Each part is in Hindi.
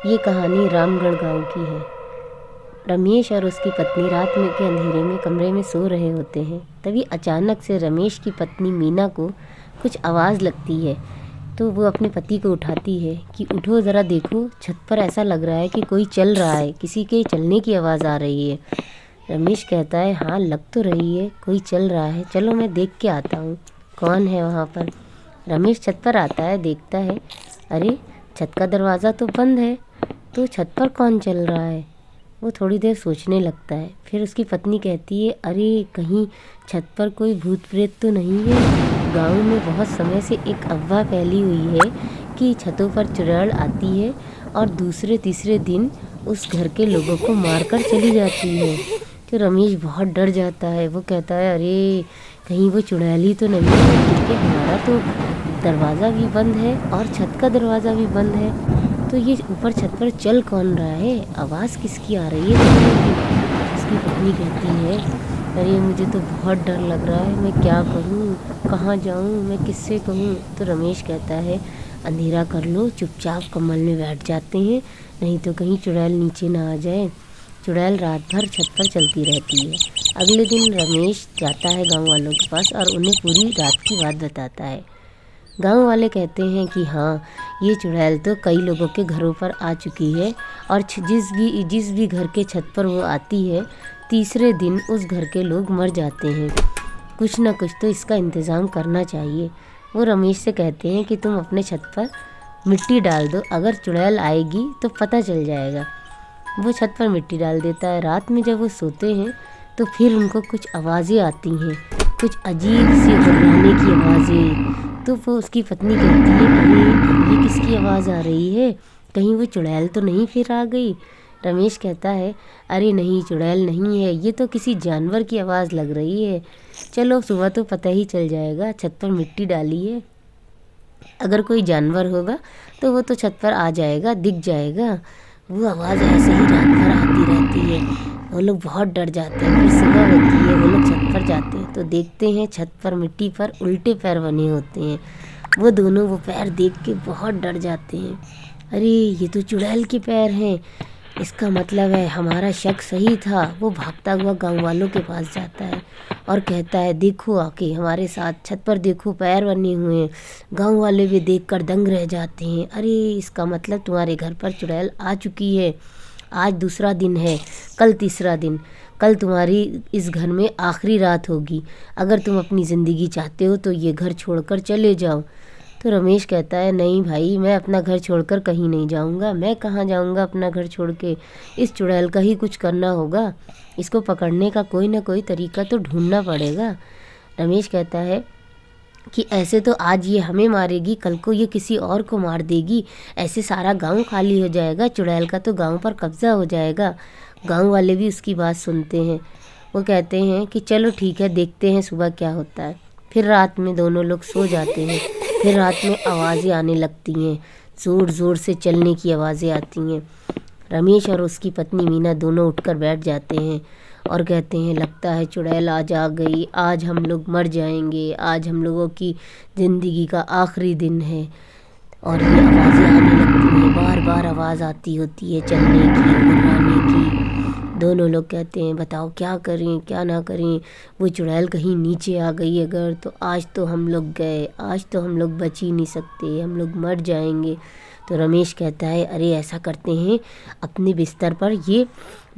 ये कहानी रामगढ़ गांव की है। रमेश और उसकी पत्नी रात में के अंधेरे में कमरे में सो रहे होते हैं। तभी अचानक से रमेश की पत्नी मीना को कुछ आवाज़ लगती है, तो वो अपने पति को उठाती है कि उठो ज़रा देखो, छत पर ऐसा लग रहा है कि कोई चल रहा है, किसी के चलने की आवाज़ आ रही है। रमेश कहता है हाँ लग तो रही है, कोई चल रहा है, चलो मैं देख के आता हूँ कौन है वहाँ पर। रमेश छत पर आता है, देखता है अरे छत का दरवाज़ा तो बंद है, तो छत पर कौन चल रहा है। वो थोड़ी देर सोचने लगता है, फिर उसकी पत्नी कहती है अरे कहीं छत पर कोई भूत प्रेत तो नहीं है। गांव में बहुत समय से एक अफवाह फैली हुई है कि छतों पर चुड़ैल आती है और दूसरे तीसरे दिन उस घर के लोगों को मारकर चली जाती है। तो रमेश बहुत डर जाता है। वो कहता है अरे कहीं वो चुड़ैल ही तो नहीं है, क्योंकि हमारा तो दरवाज़ा भी बंद है और छत का दरवाज़ा भी बंद है, तो ये ऊपर छत पर चल कौन रहा है, आवाज़ किसकी आ रही है उसकी पत्नी कहती है अरे मुझे तो बहुत डर लग रहा है, मैं क्या करूं, कहाँ जाऊं, मैं किससे कहूं। तो रमेश कहता है अंधेरा कर लो, चुपचाप कम्बल में बैठ जाते हैं, नहीं तो कहीं चुड़ैल नीचे ना आ जाए। चुड़ैल रात भर छत पर चलती रहती है। अगले दिन रमेश जाता है गांव वालों के पास और उन्हें पूरी रात की बात बताता है। गांव वाले कहते हैं कि हाँ ये चुड़ैल तो कई लोगों के घरों पर आ चुकी है और जिस भी घर के छत पर वो आती है, तीसरे दिन उस घर के लोग मर जाते हैं। कुछ ना कुछ तो इसका इंतज़ाम करना चाहिए। वो रमेश से कहते हैं कि तुम अपने छत पर मिट्टी डाल दो, अगर चुड़ैल आएगी तो पता चल जाएगा। वो छत पर मिट्टी डाल देता है। रात में जब वो सोते हैं तो फिर उनको कुछ आवाज़ें आती हैं, कुछ अजीब सी गुर्राने की आवाज़ें। तो वो उसकी पत्नी कहती है अरे ये किसकी आवाज़ आ रही है, कहीं वो चुड़ैल तो नहीं फिर आ गई। रमेश कहता है अरे नहीं चुड़ैल नहीं है, ये तो किसी जानवर की आवाज़ लग रही है, चलो सुबह तो पता ही चल जाएगा, छत पर मिट्टी डाली है, अगर कोई जानवर होगा तो वो तो छत पर आ जाएगा, दिख जाएगा। वो आवाज़ ऐसे ही रात भर आती रहती है। वो लोग बहुत डर जाते हैं। फिर सुबह होती है, वो लोग छत पर जाते हैं तो देखते हैं छत पर मिट्टी पर उल्टे पैर बने होते हैं। वो दोनों वो पैर देख के बहुत डर जाते हैं। अरे ये तो चुड़ैल के पैर हैं, इसका मतलब है हमारा शक सही था। वो भागता हुआ गांव वालों के पास जाता है और कहता है देखो आके हमारे साथ, छत पर देखो पैर बने हुए हैं। गांव वाले भी देखकर दंग रह जाते हैं। अरे इसका मतलब तुम्हारे घर पर चुड़ैल आ चुकी है। आज दूसरा दिन है, कल तीसरा दिन, कल तुम्हारी इस घर में आखिरी रात होगी। अगर तुम अपनी ज़िंदगी चाहते हो तो ये घर छोड़कर चले जाओ। तो रमेश कहता है नहीं भाई, मैं अपना घर छोड़कर कहीं नहीं जाऊंगा। मैं कहाँ जाऊंगा अपना घर छोड़ के, इस चुड़ैल का ही कुछ करना होगा, इसको पकड़ने का कोई ना कोई तरीका तो ढूंढना पड़ेगा। रमेश कहता है कि ऐसे तो आज ये हमें मारेगी, कल को ये किसी और को मार देगी, ऐसे सारा गांव खाली हो जाएगा, चुड़ैल का तो गांव पर कब्जा हो जाएगा। गांव वाले भी उसकी बात सुनते हैं। वो कहते हैं कि चलो ठीक है, देखते हैं सुबह क्या होता है। फिर रात में दोनों लोग सो जाते हैं। फिर रात में आवाज़ें आने लगती हैं, ज़ोर ज़ोर से चलने की आवाज़ें आती हैं। रमेश और उसकी पत्नी मीना दोनों उठकर बैठ जाते हैं और कहते हैं लगता है चुड़ैल आज आ गई, आज हम लोग मर जाएंगे, आज हम लोगों की ज़िंदगी का आखिरी दिन है। और ये आवाज़ें आने लगती हैं, बार बार आवाज़ आती होती है चलने की, गुर्राने की। दोनों लोग कहते हैं बताओ क्या करें क्या ना करें, वो चुड़ैल कहीं नीचे आ गई अगर, तो आज तो हम लोग गए, आज तो हम लोग बच ही नहीं सकते, हम लोग मर जाएंगे। तो रमेश कहता है अरे ऐसा करते हैं, अपने बिस्तर पर ये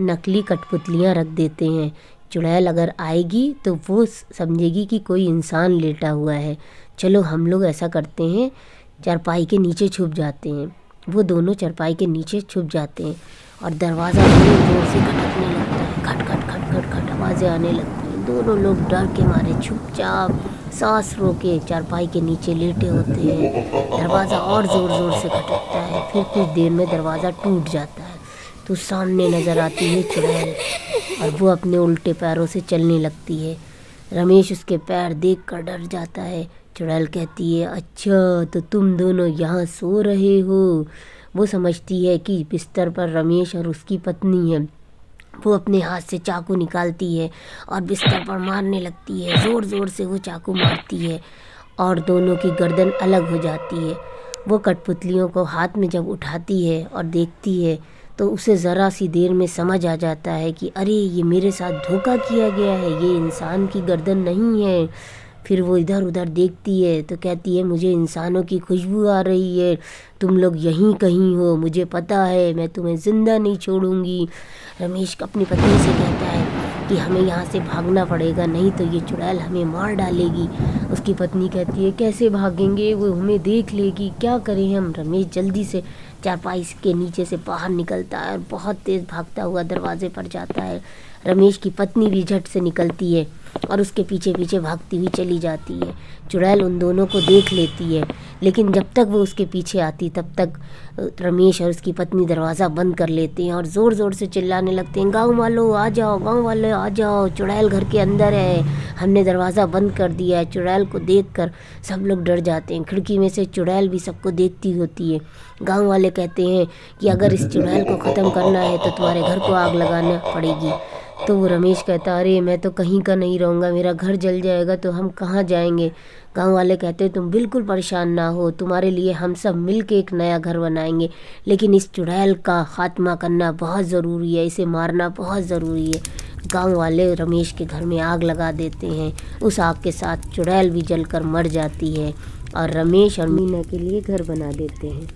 नकली कठपुतलियाँ रख देते हैं, चुड़ैल अगर आएगी तो वो समझेगी कि कोई इंसान लेटा हुआ है। चलो हम लोग ऐसा करते हैं, चारपाई के नीचे छुप जाते हैं। वो दोनों चारपाई के नीचे छुप जाते हैं और दरवाज़ा जोर जोर से खटकने लगता है, खट खट खट खट खट आवाज़ें आने लगती हैं। दोनों लोग डर के मारे चुपचाप सांस रोके चारपाई के नीचे लेटे होते हैं। दरवाज़ा और ज़ोर ज़ोर से खटकता है। फिर कुछ देर में दरवाज़ा टूट जाता है तो सामने नज़र आती है चुड़ैल और वो अपने उल्टे पैरों से चलने लगती है। रमेश उसके पैर देख कर डर जाता है। चुड़ैल कहती है अच्छा तो तुम दोनों यहाँ सो रहे हो। वो समझती है कि बिस्तर पर रमेश और उसकी पत्नी है। वो अपने हाथ से चाकू निकालती है और बिस्तर पर मारने लगती है, ज़ोर ज़ोर से वो चाकू मारती है और दोनों की गर्दन अलग हो जाती है। वो कठपुतलियों को हाथ में जब उठाती है और देखती है तो उसे ज़रा सी देर में समझ आ जाता है कि अरे ये मेरे साथ धोखा किया गया है, ये इंसान की गर्दन नहीं है। फिर वो इधर उधर देखती है तो कहती है मुझे इंसानों की खुशबू आ रही है, तुम लोग यहीं कहीं हो, मुझे पता है, मैं तुम्हें ज़िंदा नहीं छोड़ूंगी। रमेश अपनी पत्नी से कहता है कि हमें यहाँ से भागना पड़ेगा, नहीं तो ये चुड़ैल हमें मार डालेगी। उसकी पत्नी कहती है कैसे भागेंगे, वो हमें देख लेगी, क्या करें हम। रमेश जल्दी से चारपाई के नीचे से बाहर निकलता है और बहुत तेज़ भागता हुआ दरवाजे पर जाता है। रमेश की पत्नी भी झट से निकलती है और उसके पीछे पीछे भागती हुई चली जाती है। चुड़ैल उन दोनों को देख लेती है, लेकिन जब तक वो उसके पीछे आती तब तक रमेश और उसकी पत्नी दरवाज़ा बंद कर लेते हैं और ज़ोर ज़ोर से चिल्लाने लगते हैं, गाँव वालों आ जाओ, गाँव वाले आ जाओ, चुड़ैल घर के अंदर है, हमने दरवाज़ा बंद कर दिया है। चुड़ैल को देखकर सब लोग डर जाते हैं। खिड़की में से चुड़ैल भी सबको देखती होती है। गाँव वाले कहते हैं कि अगर इस चुड़ैल को ख़त्म करना है तो तुम्हारे घर को आग लगाना पड़ेगी। तो वो रमेश कहता अरे मैं तो कहीं का नहीं रहूँगा, मेरा घर जल जाएगा तो हम कहाँ जाएंगे। गांव वाले कहते तुम बिल्कुल परेशान ना हो, तुम्हारे लिए हम सब मिल के एक नया घर बनाएंगे, लेकिन इस चुड़ैल का खात्मा करना बहुत ज़रूरी है, इसे मारना बहुत ज़रूरी है। गांव वाले रमेश के घर में आग लगा देते हैं। उस आग के साथ चुड़ैल भी जलकर मर जाती है और रमेश और मीना के लिए घर बना देते हैं।